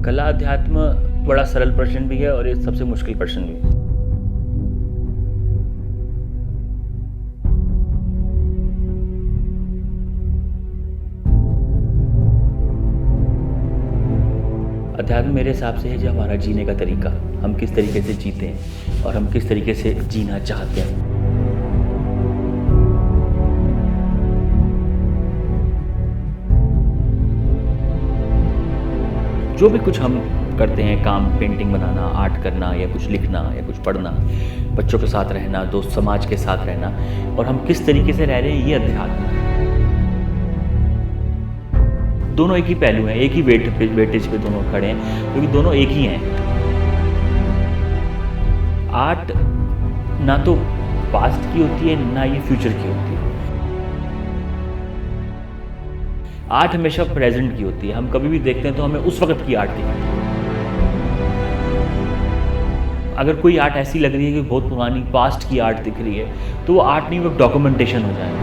कला अध्यात्म बड़ा सरल प्रश्न भी है और ये सबसे मुश्किल प्रश्न भी है। अध्यात्म मेरे हिसाब से है जो हमारा जीने का तरीका, हम किस तरीके से जीते हैं और हम किस तरीके से जीना चाहते हैं। जो भी कुछ हम करते हैं, काम, पेंटिंग बनाना, आर्ट करना या कुछ लिखना या कुछ पढ़ना, बच्चों के साथ रहना, दोस्त समाज के साथ रहना, और हम किस तरीके से रह रहे हैं, ये अध्यात्म है। दोनों एक ही पहलू हैं, एक ही वेटेज पे दोनों खड़े हैं, क्योंकि दोनों एक ही हैं। आर्ट ना तो पास्ट की होती है ना ये फ्यूचर की होती है। आर्ट हमेशा प्रेजेंट की होती है। हम कभी भी देखते हैं तो हमें उस वक्त की आर्ट दिखती है। अगर कोई आर्ट ऐसी लग रही है कि बहुत पुरानी पास्ट की आर्ट दिख रही है तो वो आर्ट नहीं, वो डॉक्यूमेंटेशन हो जाएगा।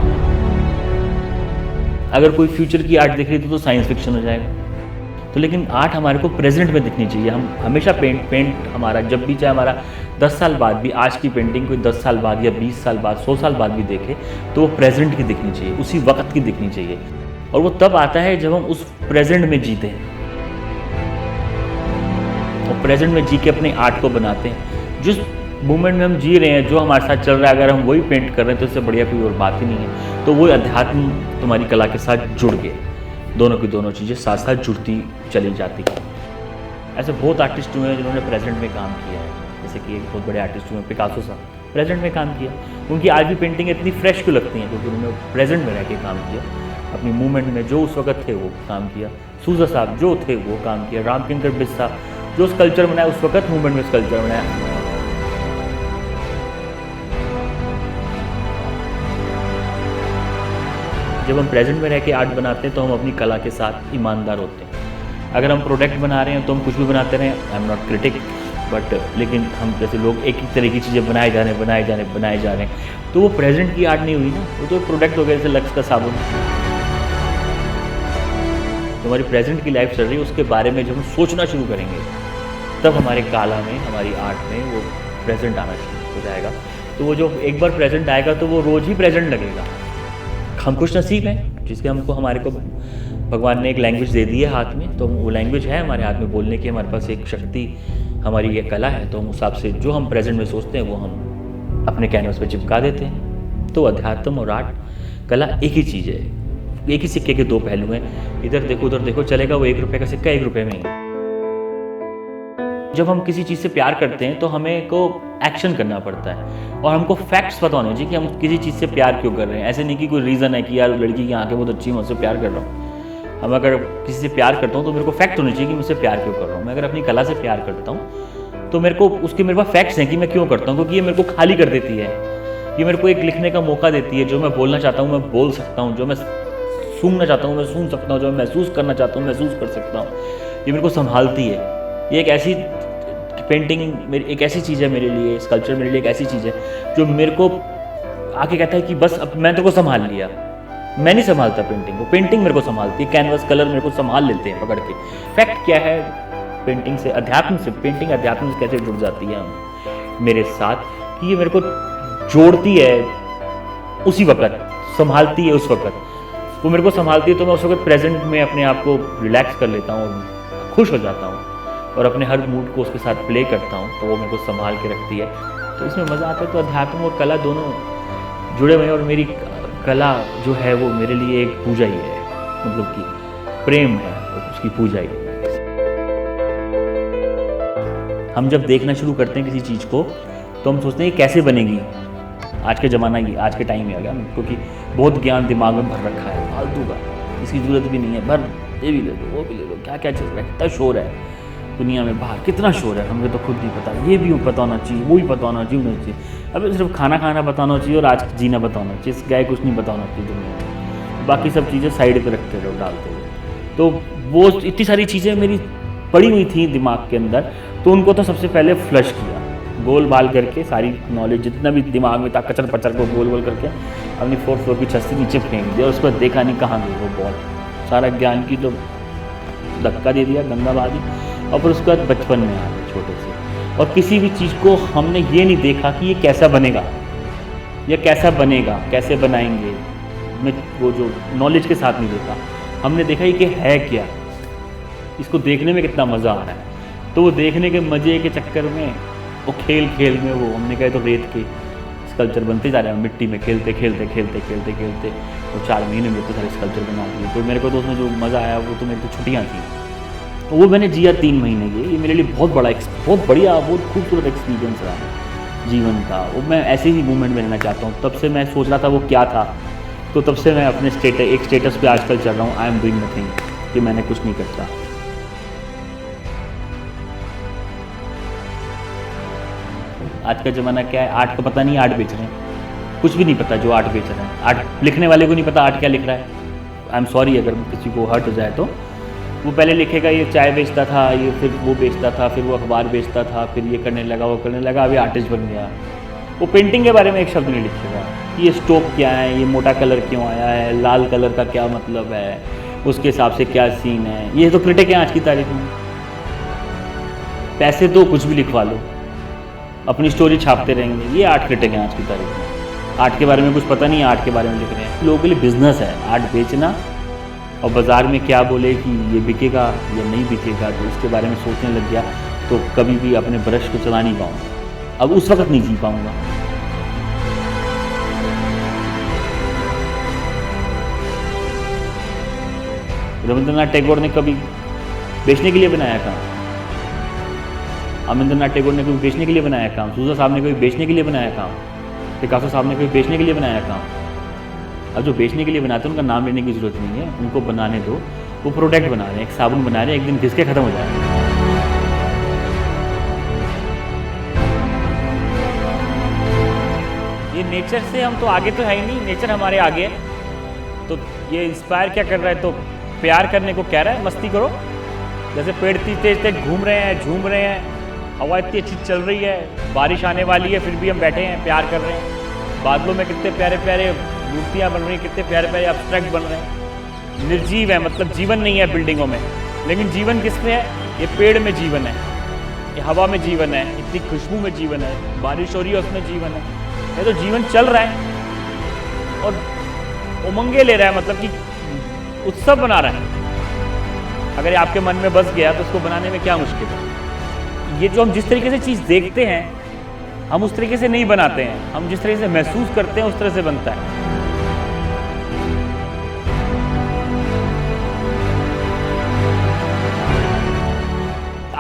अगर कोई फ्यूचर की आर्ट दिख रही है तो साइंस फिक्शन हो जाएगा। तो लेकिन आर्ट हमारे को प्रेजेंट में दिखनी चाहिए। हम हमेशा पेंट हमारा जब भी, चाहे हमारा 10 साल बाद भी, आज की पेंटिंग कोई 10 साल बाद या 20 साल बाद, 100 साल बाद भी देखे तो वो प्रेजेंट की दिखनी चाहिए, उसी वक्त की दिखनी चाहिए। और वो तब आता है जब हम उस प्रेजेंट में जीते हैं और प्रेजेंट में जी के अपने आर्ट को बनाते हैं। जिस मोमेंट में हम जी रहे हैं, जो हमारे साथ चल रहा है, अगर हम वही पेंट कर रहे हैं तो इससे बढ़िया कोई और बात ही नहीं है। तो वो अध्यात्म तुम्हारी कला के साथ जुड़ गए, दोनों की दोनों चीज़ें साथ साथ जुड़ती चली जाती हैं। ऐसे बहुत आर्टिस्ट हुए हैं जिन्होंने प्रेजेंट में काम किया है। जैसे कि एक बहुत बड़े आर्टिस्ट हुए पिकासो साहब, प्रेजेंट में काम किया। उनकी आज भी पेंटिंग इतनी फ्रेश क्यों लगती हैं? क्योंकि उन्होंने प्रेजेंट में रह के काम किया, अपनी मूवमेंट में जो उस वक्त थे वो काम किया। सूजा साहब जो थे वो काम किया। रामकिंकर बिस्सा जो स्कल्पचर बनाया उस वक्त मूवमेंट में स्कल्पचर बनाया। जब हम प्रेजेंट में रह के आर्ट बनाते हैं तो हम अपनी कला के साथ ईमानदार होते हैं। अगर हम प्रोडक्ट बना रहे हैं तो हम कुछ भी बनाते रहें, I am not critic, but लेकिन हम जैसे लोग एक ही तरह की चीज़ें बनाए जा रहे हैं तो वो प्रेजेंट की आर्ट नहीं हुई ना, वो तो प्रोडक्ट हो गया। जैसे लक्स का साबुन, हमारी प्रेजेंट की लाइफ चल रही है, उसके बारे में जब हम सोचना शुरू करेंगे तब हमारे कला में, हमारी आर्ट में वो प्रेजेंट आना शुरू हो जाएगा। तो वो जो एक बार प्रेजेंट आएगा तो वो रोज़ ही प्रेजेंट लगेगा। हम खुश नसीब हैं जिसके हमारे को भगवान ने एक लैंग्वेज दे दी है हाथ में, तो वो लैंग्वेज है हमारे हाथ में बोलने की, हमारे पास एक शक्ति, हमारी ये कला है। तो हम उस हिसाब से जो हम प्रेजेंट में सोचते हैं वो हम अपने कैनवस पे चिपका देते हैं। तो अध्यात्म और आर्ट, कला एक ही चीज़ है, एक ही सिक्के के दो पहलू हैं। इधर देखो उधर देखो, चलेगा वो 1 रुपये का सिक्का 1 रुपये में ही। जब हम किसी चीज़ से प्यार करते हैं तो हमें को एक्शन करना पड़ता है और हमको फैक्ट्स पता होने चाहिए कि हम किसी चीज़ से प्यार क्यों कर रहे हैं। ऐसे नहीं कि कोई रीज़न है कि यार लड़की की आंखें बहुत अच्छी हैं, मैं उससे प्यार कर रहा हूँ। हम अगर किसी से प्यार करता हूँ तो मेरे को फैक्ट होने चाहिए कि मैं उससे प्यार क्यों कर रहा हूँ। मैं अगर अपनी कला से प्यार करता हूँ तो मेरे पास फैक्ट्स हैं कि मैं क्यों करता हूँ, क्योंकि ये मेरे को खाली कर देती है। ये मेरे को एक लिखने का मौका देती है। जो मैं बोलना चाहता हूँ मैं बोल सकता हूँ, जो मैं सुनना चाहता हूँ मैं सुन सकता हूँ, जो मैं महसूस करना चाहता हूँ महसूस कर सकता हूँ। ये मेरे को संभालती है। ये एक ऐसी पेंटिंग मेरी एक ऐसी चीज़ है मेरे लिए, स्कल्पचर मेरे लिए एक ऐसी चीज़ है जो मेरे को आके कहता है कि बस अब मैं तो को संभाल लिया। मैं नहीं संभालता पेंटिंग को, पेंटिंग मेरे को संभालती है। कैनवस, कलर मेरे को संभाल लेते हैं पकड़ के। फैक्ट क्या है पेंटिंग से, अध्यात्म से, पेंटिंग अध्यात्म से कैसे जुड़ जाती है मेरे साथ, कि ये मेरे को जोड़ती है उसी वक्त, संभालती है उस वक्त। वो मेरे को संभालती है तो मैं उस वक्त प्रेजेंट में अपने आप को रिलैक्स कर लेता हूँ, खुश हो जाता हूँ और अपने हर मूड को उसके साथ प्ले करता हूँ। तो वो मेरे को संभाल के रखती है, तो इसमें मज़ा आता है। तो अध्यात्म और कला दोनों जुड़े हुए हैं और मेरी कला जो है वो मेरे लिए एक पूजा ही है, मतलब कि प्रेम है, उसकी पूजा ही है। हम जब देखना शुरू करते हैं किसी चीज़ को तो हम सोचते हैं ये कैसे बनेगी। आज के ज़माना ये, आज के टाइम में आ गया, क्योंकि बहुत ज्ञान दिमाग में भर रखा है फालतू का, इसकी ज़रूरत भी नहीं है। भर ये भी ले लो, वो भी ले लो, क्या क्या चल रहा है, कितना शोर है दुनिया में, बाहर कितना शोर है, हमें तो खुद नहीं पता। ये भी पता होना चाहिए, वो भी पता होना चाहिए। अब सिर्फ खाना बताना चाहिए और आज जीना बताना चाहिए, इस गाय कुछ नहीं बताना चाहिए दुनिया में। बाकी सब चीज़ें साइड पे रखते रहो, डालते हुए। तो वो इतनी सारी चीज़ें मेरी पड़ी हुई थी दिमाग के अंदर, तो उनको तो सबसे पहले फ्लश किया, गोल बाल करके सारी नॉलेज जितना भी दिमाग में था कचर पचर को गोल गोल करके अपनी 4th फ्लोर की छत से नीचे फेंक दिया। उसको देखा नहीं कहाँ गई वो बॉल, सारा ज्ञान की तो धक्का दे दिया, गंगा बहा दी। और फिर उसके बाद बचपन में आ गए छोटे से, और किसी भी चीज़ को हमने ये नहीं देखा कि ये कैसा बनेगा या कैसा बनेगा, कैसे बनाएंगे, मैं वो जो नॉलेज के साथ नहीं देखा। हमने देखा ये कि है क्या, इसको देखने में कितना मज़ा आ रहा है। तो वो देखने के मज़े के चक्कर में वो खेल खेल में वो हमने कहा तो रेत के स्कल्पचर बनते जा रहे हैं, मिट्टी में खेलते खेलते खेलते खेलते खेलते और 4 महीने में तो सारे स्कल्पचर बना दिए। तो मेरे को तो उसमें जो मज़ा आया वो तो मेरी तो छुट्टियाँ थी, तो वो मैंने जिया 3 महीने के। ये मेरे लिए बहुत बढ़िया बहुत खूबसूरत एक्सपीरियंस रहा जीवन का। वो मैं ऐसे ही मूवमेंट में रहना चाहता हूँ। तब से मैं सोच रहा था वो क्या था, तो तब से मैं अपने स्टेटस पे आजकल चल रहा हूँ, आई एम डूइंग नथिंग, कि मैंने कुछ नहीं करता। आज का ज़माना क्या है, आर्ट का पता नहीं, आर्ट बेच रहे हैं, कुछ भी नहीं पता जो आर्ट बेच रहे हैं। आर्ट लिखने वाले को नहीं पता आर्ट क्या लिख रहा है। आई एम सॉरी अगर किसी को हर्ट हो जाए तो। वो पहले लिखेगा ये चाय बेचता था, ये फिर वो बेचता था, फिर वो अखबार बेचता था, फिर ये करने लगा, वो करने लगा, अभी आर्टिस्ट बन गया। वो पेंटिंग के बारे में एक शब्द नहीं लिखेगा, ये स्ट्रोक क्या है, ये मोटा कलर क्यों आया है, लाल कलर का क्या मतलब है, उसके हिसाब से क्या सीन है। ये तो क्रिटिक है आज की तारीख में। पैसे दो कुछ भी लिखवा लो, अपनी स्टोरी छापते रहेंगे, ये आर्ट क्रिटिक हैं आज की तारीख में। आर्ट के बारे में कुछ पता नहीं है, आर्ट के बारे में लिख रहे हैं। लोगों के लिए बिजनेस है आर्ट बेचना, और बाज़ार में क्या बोले कि ये बिकेगा या नहीं बिकेगा, तो इसके बारे में सोचने लग गया तो कभी भी अपने ब्रश को चला नहीं पाऊँगा। अब उस वक्त नहीं जी पाऊँगा। रविंद्रनाथ टैगोर ने कभी बेचने के लिए बनाया काम, अमिंद्रनाथ टैगोर ने कभी बेचने के लिए बनाया काम, सूजा साहब ने कभी बेचने के लिए बनाया काम, पिकासो साहब ने कभी बेचने के लिए बनाया काम। अब जो बेचने के लिए बनाते हैं उनका नाम लेने की जरूरत नहीं है, उनको बनाने दो। वो प्रोडक्ट बना रहे हैं, एक साबुन बना रहे हैं, एक दिन घिस के खत्म हो जाएगा। ये नेचर से हम तो आगे तो है ही नहीं, नेचर हमारे आगे है। तो ये इंस्पायर क्या कर रहा है, तो प्यार करने को कह रहा है, मस्ती करो। जैसे पेड़ तेज तेज घूम रहे हैं, झूम रहे हैं, हवा इतनी अच्छी चल रही है, बारिश आने वाली है, फिर भी हम बैठे हैं, प्यार कर रहे हैं। बादलों में कितने प्यारे प्यारे मूर्तियाँ बन रही हैं, कितने प्यारे प्यारे एब्स्ट्रैक्ट बन रहे हैं। निर्जीव है, मतलब जीवन नहीं है बिल्डिंगों में, लेकिन जीवन किस में है? ये पेड़ में जीवन है, ये हवा में जीवन है, इतनी खुशबू में जीवन है, बारिश हो रही है उसमें जीवन है। ये तो जीवन चल रहा है और उमंगे ले रहा है, मतलब कि उत्सव बना रहा है। अगर ये आपके मन में बस गया तो उसको बनाने में क्या मुश्किल है। ये जो हम जिस तरीके से चीज़ देखते हैं, हम उस तरीके से नहीं बनाते हैं, हम जिस तरीके से महसूस करते हैं उस तरह से बनता है।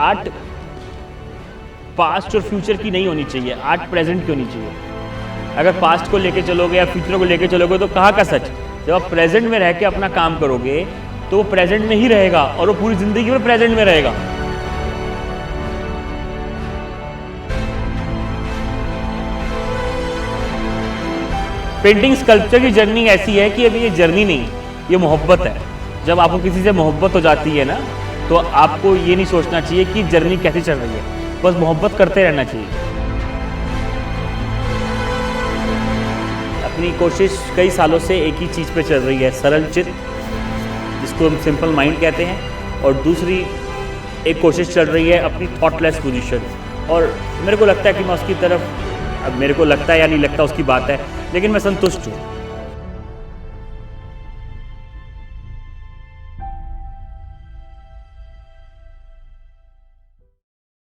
आर्ट पास्ट और फ्यूचर की नहीं होनी चाहिए, आर्ट प्रेजेंट की होनी चाहिए। अगर पास्ट को लेके चलोगे या फ्यूचर को लेके चलोगे तो कहाँ का सच। जब आप प्रेजेंट में रह के अपना काम करोगे तो वो प्रेजेंट में ही रहेगा और वो पूरी जिंदगी में प्रेजेंट में रहेगा। पेंटिंग स्कल्पचर की जर्नी ऐसी है कि अभी ये जर्नी नहीं, ये मोहब्बत है। जब आपको किसी से मोहब्बत हो जाती है ना, तो आपको ये नहीं सोचना चाहिए कि जर्नी कैसे चल रही है, बस मोहब्बत करते रहना चाहिए। अपनी कोशिश कई सालों से एक ही चीज़ पे चल रही है, सरल चित्त, जिसको हम सिंपल माइंड कहते हैं, और दूसरी एक कोशिश चल रही है अपनी थॉटलेस पोजीशन। और मेरे को लगता है कि मैं उसकी तरफ, अब मेरे को लगता है या नहीं लगता उसकी बात है, लेकिन मैं संतुष्ट हूँ।